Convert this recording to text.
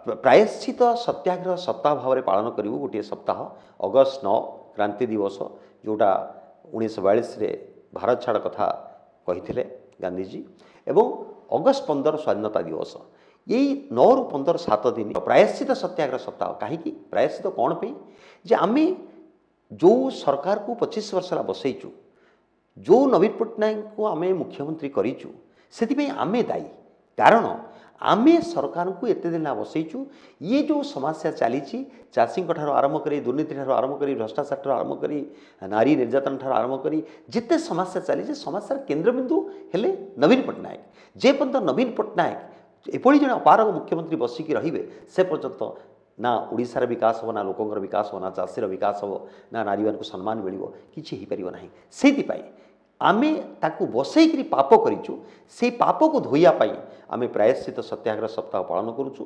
प्रायश्चित सत्याग्रह सप्ताह भाव में पालन करूँ गोटे सप्ताह अगस्त 9 क्रांति दिवस जोटा 1942 रे भारत छाड़ कथा कही गांधीजी एवं अगस्त 15 स्वाधीनता दिवस यही 9 रु 15 7 दिन प्रायश्चित सत्याग्रह सप्ताह कहीं प्रायश्चित कौन पे जे आमे जो सरकार को 25 वर्ष बसईचु जो नवीन पट्टनायक को आमे मुख्यमंत्री करूँ से आमे दायी कारण आमे सरकार को एत दिन बसईचु ये जो समस्या चली चाषी आरंभ कर दुर्नीति आरंभ कर भ्रष्टाचार ठार आरंभ कर नारी निर्यातन ठार आरंभ कर जिते समस्या चली समस्यार केन्द्रबिंदु हेले नवीन पट्टनायक जे पर्यंत नवीन पट्टनायक एपरी जन अपारग मुख्यमंत्री बसिकी रहिबे से पर्यंत ना ओडिशार विकास हो ना लोकंर विकास हो ना चाषीर विकास हो ना नारी मान सम्मान मिल कि ना से आमे ताकू बसईकरी पाप करूँ से पाप को धोइया आमे प्रायश्चित सत्याग्रह सप्ताह पालन करूँ